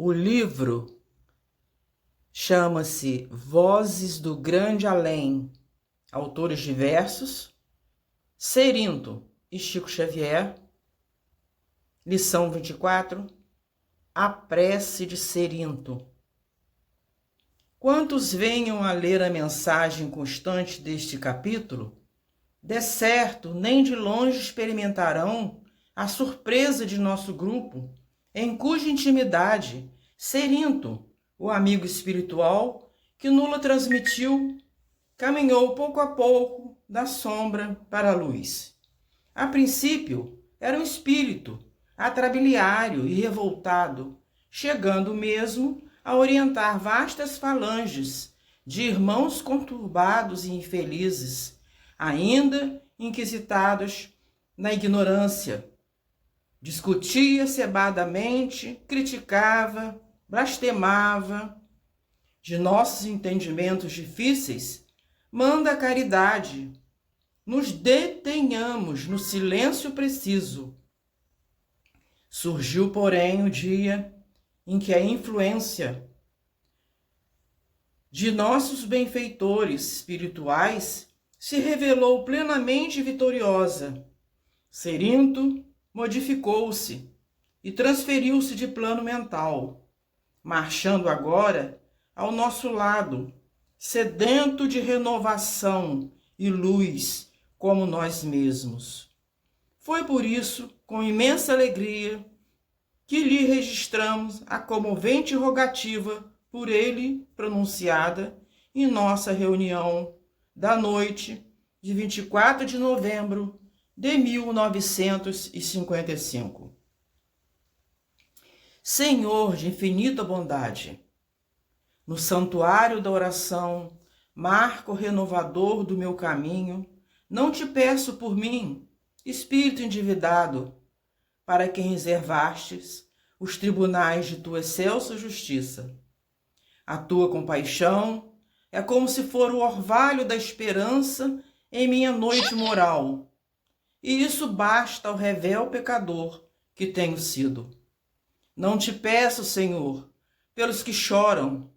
O livro chama-se Vozes do Grande Além, autores diversos, Cerinto e Chico Xavier, lição 24, A Prece de Cerinto. Quantos venham a ler a mensagem constante deste capítulo, de certo nem de longe experimentarão a surpresa de nosso grupo, em cuja intimidade Cerinto, o amigo espiritual que Nula transmitiu, caminhou pouco a pouco da sombra para a luz. A princípio, era um espírito atrabiliário e revoltado, chegando mesmo a orientar vastas falanges de irmãos conturbados e infelizes, ainda inquisitados na ignorância. Discutia cebadamente, criticava, blasfemava. De nossos entendimentos difíceis, manda a caridade, nos detenhamos no silêncio preciso. Surgiu, porém, o dia em que a influência de nossos benfeitores espirituais se revelou plenamente vitoriosa. Cerinto modificou-se e transferiu-se de plano mental, marchando agora ao nosso lado, sedento de renovação e luz como nós mesmos. Foi por isso, com imensa alegria, que lhe registramos a comovente rogativa por ele pronunciada em nossa reunião da noite de 24 de novembro de 1955. Senhor de infinita bondade, no santuário da oração, marco renovador do meu caminho, não te peço por mim, espírito endividado, para quem reservastes os tribunais de tua excelsa justiça. A tua compaixão é como se for o orvalho da esperança em minha noite moral, e isso basta ao revel pecador que tenho sido. Não te peço, Senhor, pelos que choram,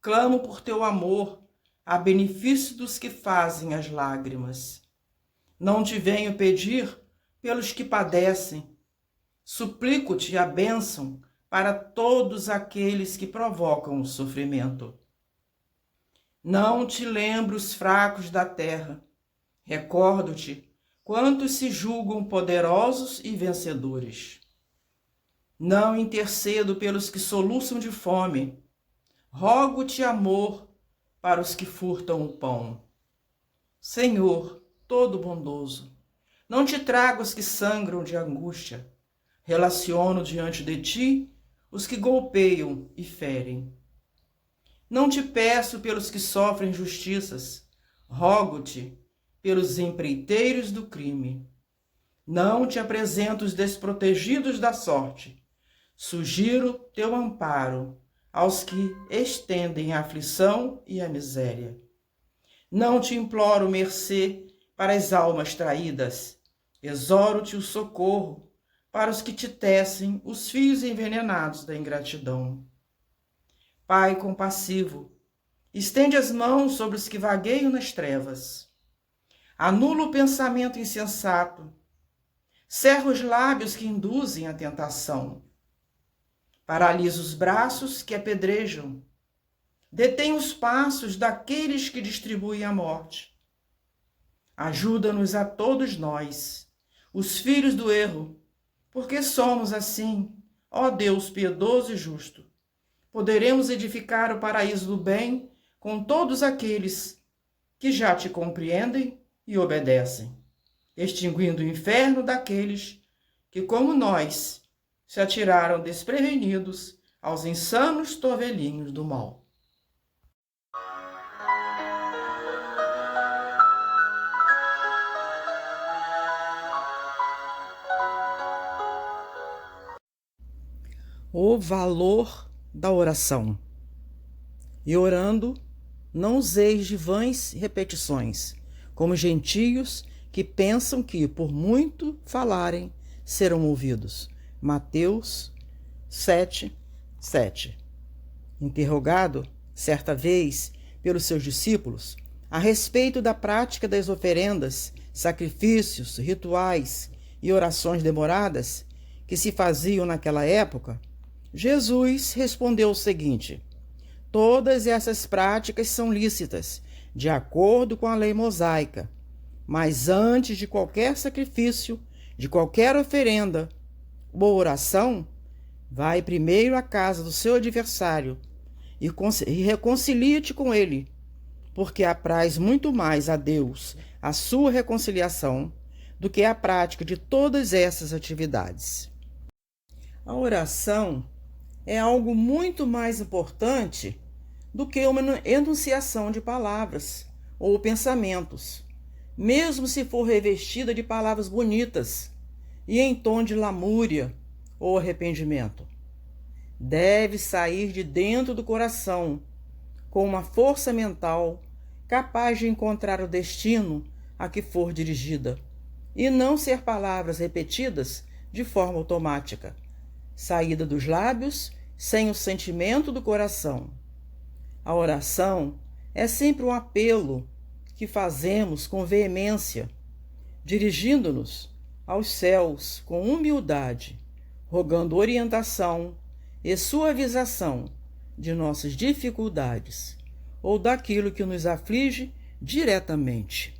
clamo por teu amor, a benefício dos que fazem as lágrimas. Não te venho pedir pelos que padecem, suplico-te a bênção para todos aqueles que provocam o sofrimento. Não te lembro os fracos da terra, recordo-te quantos se julgam poderosos e vencedores. Não intercedo pelos que soluçam de fome, rogo-te amor para os que furtam o pão. Senhor, todo bondoso, não te trago os que sangram de angústia, relaciono diante de ti os que golpeiam e ferem. Não te peço pelos que sofrem injustiças, rogo-te pelos empreiteiros do crime. Não te apresento os desprotegidos da sorte, sugiro teu amparo aos que estendem a aflição e a miséria. Não te imploro mercê para as almas traídas, exoro-te o socorro para os que te tecem os fios envenenados da ingratidão. Pai compassivo, estende as mãos sobre os que vagueiam nas trevas. Anula o pensamento insensato, cerra os lábios que induzem a tentação. Paralisa os braços que apedrejam, detém os passos daqueles que distribuem a morte. Ajuda-nos a todos nós, os filhos do erro, porque somos assim, ó Deus piedoso e justo. Poderemos edificar o paraíso do bem com todos aqueles que já te compreendem e obedecem, extinguindo o inferno daqueles que, como nós, se atiraram desprevenidos aos insanos torvelinhos do mal. O valor da oração. E orando, não useis de vãs repetições, como gentios que pensam que, por muito falarem, serão ouvidos. Mateus 7:7. Interrogado, certa vez, pelos seus discípulos, a respeito da prática das oferendas, sacrifícios, rituais e orações demoradas que se faziam naquela época, Jesus respondeu o seguinte: todas essas práticas são lícitas, de acordo com a lei mosaica, mas antes de qualquer sacrifício, de qualquer oferenda ou oração, vai primeiro à casa do seu adversário e reconcilia-te com ele, porque apraz muito mais a Deus a sua reconciliação do que a prática de todas essas atividades. A oração é algo muito mais importante do que uma enunciação de palavras ou pensamentos, mesmo se for revestida de palavras bonitas e em tom de lamúria ou arrependimento. Deve sair de dentro do coração, com uma força mental capaz de encontrar o destino a que for dirigida, e não ser palavras repetidas de forma automática, saída dos lábios sem o sentimento do coração. A oração é sempre um apelo que fazemos com veemência, dirigindo-nos aos céus com humildade, rogando orientação e suavização de nossas dificuldades ou daquilo que nos aflige diretamente.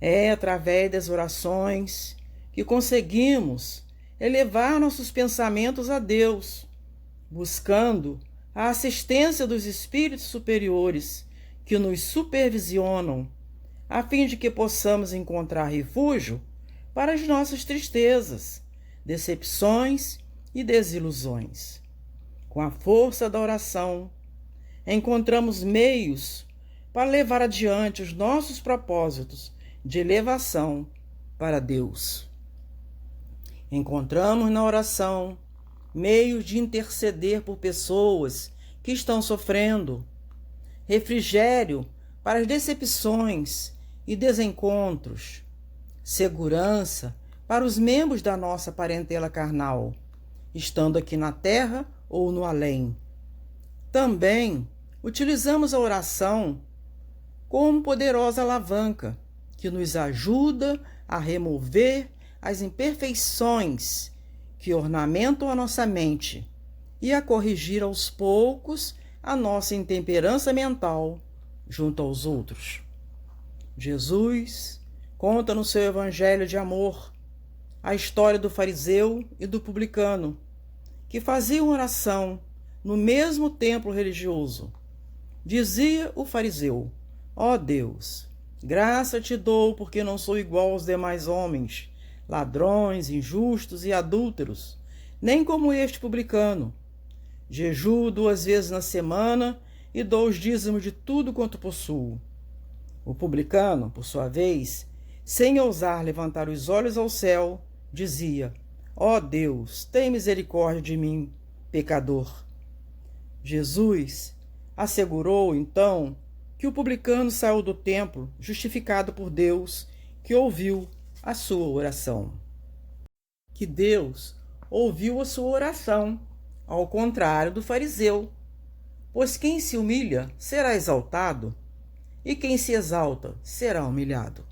É através das orações que conseguimos elevar nossos pensamentos a Deus, buscando a assistência dos espíritos superiores que nos supervisionam, a fim de que possamos encontrar refúgio para as nossas tristezas, decepções e desilusões. Com a força da oração, encontramos meios para levar adiante os nossos propósitos de elevação para Deus. Encontramos na oração meios de interceder por pessoas que estão sofrendo, refrigério para as decepções e desencontros, segurança para os membros da nossa parentela carnal, estando aqui na terra ou no além. Também utilizamos a oração como poderosa alavanca que nos ajuda a remover as imperfeições que ornamentam a nossa mente e a corrigir aos poucos a nossa intemperança mental junto aos outros. Jesus conta no seu evangelho de amor a história do fariseu e do publicano, que faziam oração no mesmo templo religioso. Dizia o fariseu: ó Deus, graça te dou porque não sou igual aos demais homens, ladrões, injustos e adúlteros, nem como este publicano. Jejuo 2 vezes na semana e dou os dízimos de tudo quanto possuo. O publicano, por sua vez, sem ousar levantar os olhos ao céu, dizia: ó Deus, tem misericórdia de mim, pecador. Jesus assegurou, então, que o publicano saiu do templo justificado por Deus, que ouviu a sua oração. Que Deus ouviu a sua oração, ao contrário do fariseu. Pois quem se humilha será exaltado, e quem se exalta será humilhado.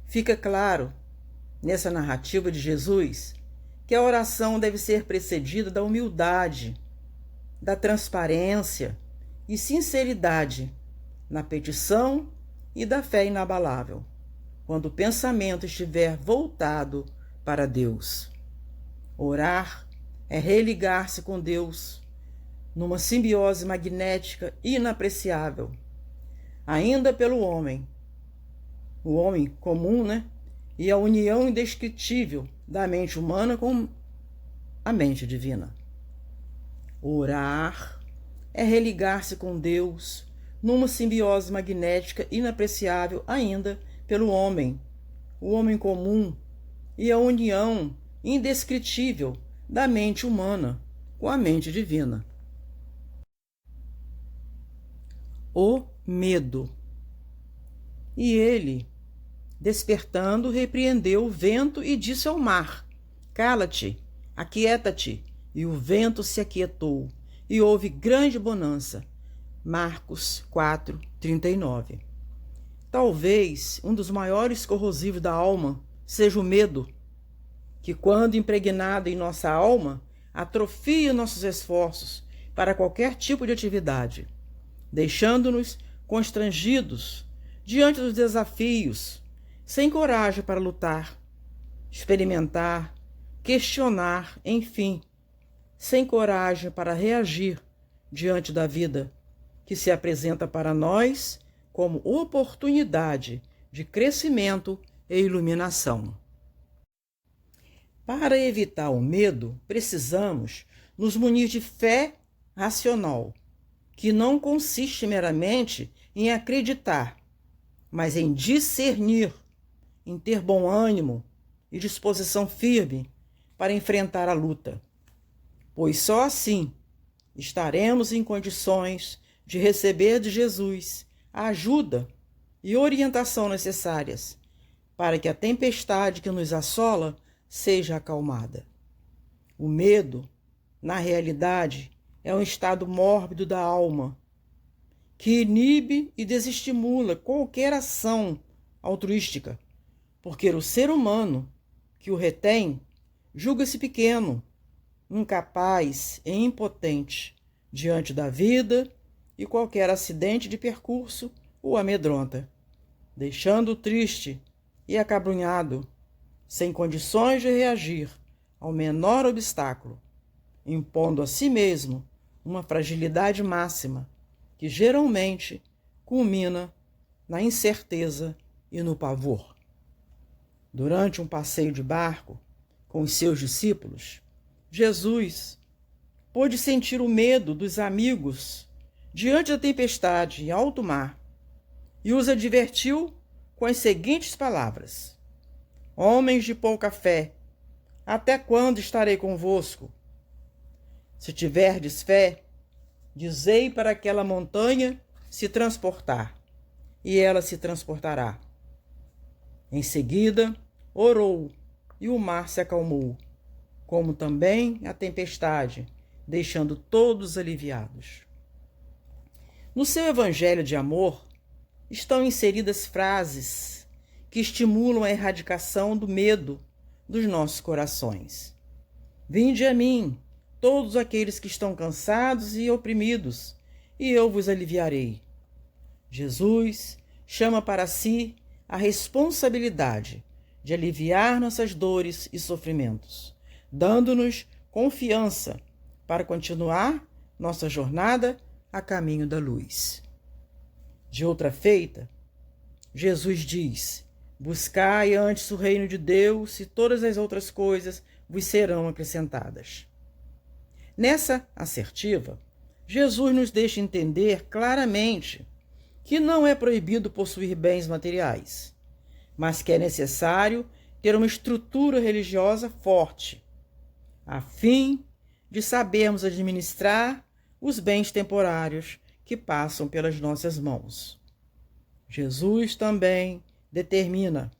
Fica claro, nessa narrativa de Jesus, que a oração deve ser precedida da humildade, da transparência e sinceridade na petição e da fé inabalável, quando o pensamento estiver voltado para Deus. Orar é religar-se com Deus numa simbiose magnética inapreciável, ainda pelo homem, o homem comum, e a união indescritível da mente humana com a mente divina. Orar é religar-se com Deus numa simbiose magnética inapreciável ainda pelo homem, o homem comum, e a união indescritível da mente humana com a mente divina. o medo. E ele, despertando, repreendeu o vento e disse ao mar: Cala-te, aquieta-te. E o vento se aquietou, e houve grande bonança. Marcos 4:39. Talvez um dos maiores corrosivos da alma seja o medo, que, quando impregnado em nossa alma, atrofia nossos esforços para qualquer tipo de atividade, deixando-nos constrangidos diante dos desafios, sem coragem para lutar, experimentar, questionar, enfim, sem coragem para reagir diante da vida, que se apresenta para nós como oportunidade de crescimento e iluminação. Para evitar o medo, precisamos nos munir de fé racional, que não consiste meramente em acreditar, mas em discernir, em ter bom ânimo e disposição firme para enfrentar a luta, pois só assim estaremos em condições de receber de Jesus a ajuda e orientação necessárias para que a tempestade que nos assola seja acalmada. O medo, na realidade, é um estado mórbido da alma, que inibe e desestimula qualquer ação altruística, porque o ser humano que o retém julga-se pequeno, incapaz e impotente diante da vida, e qualquer acidente de percurso o amedronta, deixando-o triste e acabrunhado, sem condições de reagir ao menor obstáculo, impondo a si mesmo uma fragilidade máxima, que geralmente culmina na incerteza e no pavor. Durante um passeio de barco com os seus discípulos, Jesus pôde sentir o medo dos amigos diante da tempestade em alto mar e os advertiu com as seguintes palavras: Homens de pouca fé, até quando estarei convosco? Se tiverdes fé, dizei para aquela montanha se transportar, e ela se transportará. Em seguida, orou, e o mar se acalmou, como também a tempestade, deixando todos aliviados. No seu evangelho de amor, estão inseridas frases que estimulam a erradicação do medo dos nossos corações. Vinde a mim, todos aqueles que estão cansados e oprimidos, e eu vos aliviarei. Jesus chama para si a responsabilidade de aliviar nossas dores e sofrimentos, dando-nos confiança para continuar nossa jornada a caminho da luz. De outra feita, Jesus diz: buscai antes o reino de Deus, e todas as outras coisas vos serão acrescentadas. Nessa assertiva, Jesus nos deixa entender claramente que não é proibido possuir bens materiais, mas que é necessário ter uma estrutura religiosa forte, a fim de sabermos administrar os bens temporários que passam pelas nossas mãos. Jesus também determina: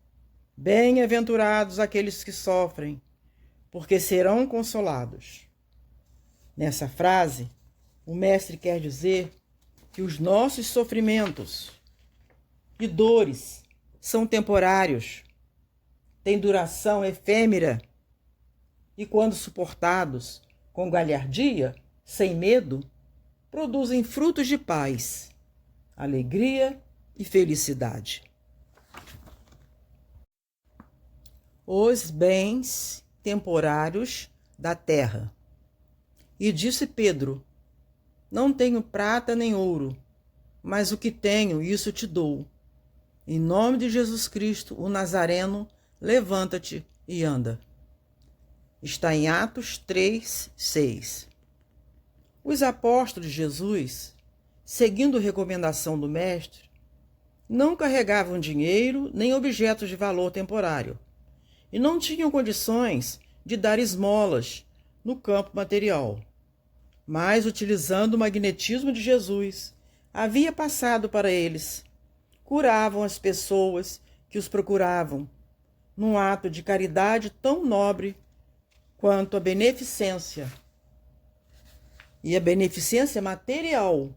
bem-aventurados aqueles que sofrem, porque serão consolados. Nessa frase, o mestre quer dizer que os nossos sofrimentos e dores são temporários, têm duração efêmera e, quando suportados com galhardia, sem medo, produzem frutos de paz, alegria e felicidade. Os bens temporários da terra. E disse Pedro: não tenho prata nem ouro, mas o que tenho, isso te dou. Em nome de Jesus Cristo, o Nazareno, levanta-te e anda. Está em Atos 3:6. Os apóstolos de Jesus, seguindo a recomendação do Mestre, não carregavam dinheiro nem objetos de valor temporário e não tinham condições de dar esmolas no campo material, mas, utilizando o magnetismo de Jesus, havia passado para eles. Curavam as pessoas que os procuravam, num ato de caridade tão nobre quanto a beneficência. E a beneficência material.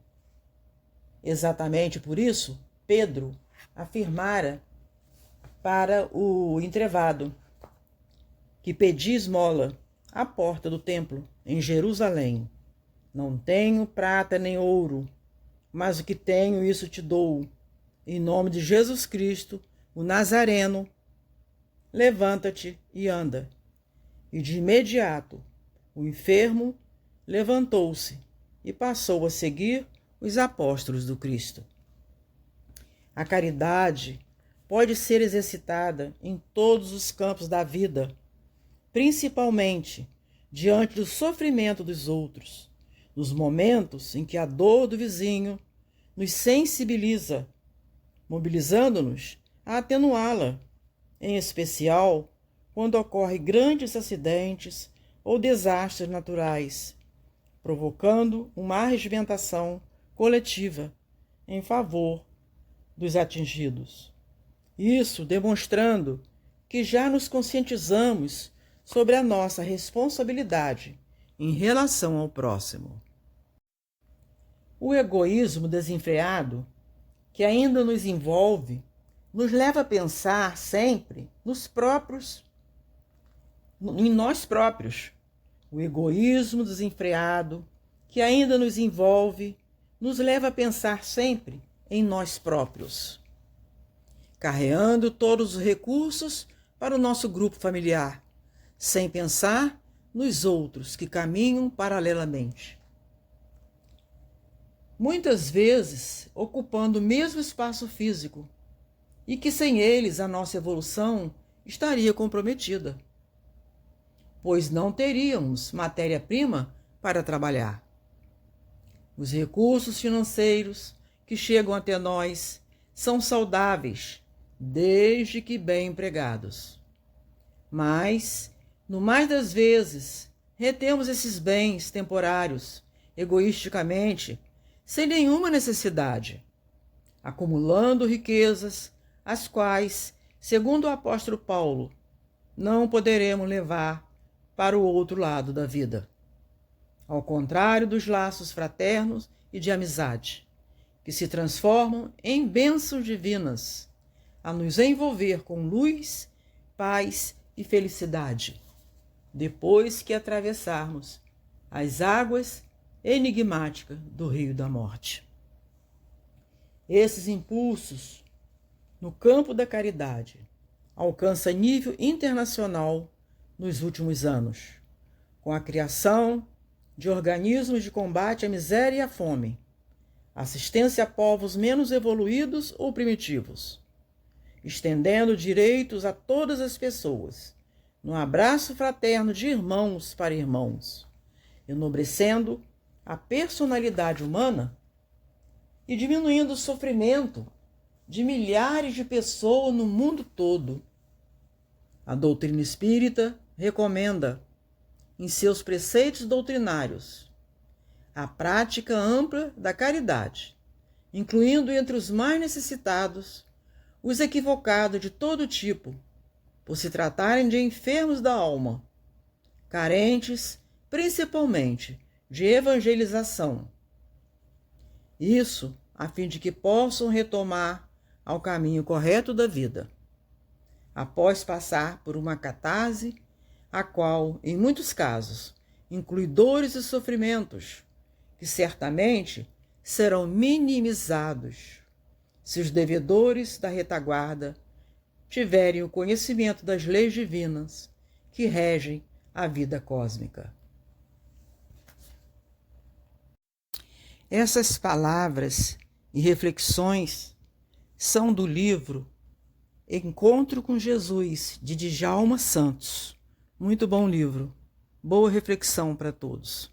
Exatamente por isso, Pedro afirmara para o entrevado que pedia esmola à porta do templo em Jerusalém: não tenho prata nem ouro, mas o que tenho, isso te dou. Em nome de Jesus Cristo, o Nazareno, levanta-te e anda. E de imediato o enfermo levantou-se e passou a seguir os apóstolos do Cristo. A caridade pode ser exercitada em todos os campos da vida, principalmente diante do sofrimento dos outros, nos momentos em que a dor do vizinho nos sensibiliza, mobilizando-nos a atenuá-la, em especial quando ocorrem grandes acidentes ou desastres naturais, provocando uma arregimentação coletiva em favor dos atingidos. Isso demonstrando que já nos conscientizamos sobre a nossa responsabilidade em relação ao próximo. O egoísmo desenfreado, que ainda nos envolve, nos leva a pensar sempre em nós próprios. O egoísmo desenfreado, que ainda nos envolve, nos leva a pensar sempre em nós próprios, carreando todos os recursos para o nosso grupo familiar, sem pensar nos outros que caminham paralelamente. Muitas vezes ocupando o mesmo espaço físico, e que sem eles a nossa evolução estaria comprometida, pois não teríamos matéria-prima para trabalhar. Os recursos financeiros que chegam até nós são saudáveis, desde que bem empregados. Mas, no mais das vezes, retemos esses bens temporários, egoisticamente, sem nenhuma necessidade, acumulando riquezas, as quais, segundo o apóstolo Paulo, não poderemos levar para o outro lado da vida. Ao contrário dos laços fraternos e de amizade, que se transformam em bênçãos divinas, a nos envolver com luz, paz e felicidade, depois que atravessarmos as águas enigmáticas do Rio da Morte. Esses impulsos no campo da caridade alcançam nível internacional nos últimos anos, com a criação de organismos de combate à miséria e à fome, assistência a povos menos evoluídos ou primitivos, estendendo direitos a todas as pessoas, num abraço fraterno de irmãos para irmãos, enobrecendo a personalidade humana e diminuindo o sofrimento de milhares de pessoas no mundo todo. A doutrina espírita recomenda, em seus preceitos doutrinários, a prática ampla da caridade, incluindo entre os mais necessitados os equivocados de todo tipo, por se tratarem de enfermos da alma, carentes principalmente de evangelização. Isso a fim de que possam retomar ao caminho correto da vida, após passar por uma catarse, a qual, em muitos casos, inclui dores e sofrimentos, que certamente serão minimizados se os devedores da retaguarda tiverem o conhecimento das leis divinas que regem a vida cósmica. Essas palavras e reflexões são do livro Encontro com Jesus, de Djalma Santos. Muito bom livro. Boa reflexão para todos.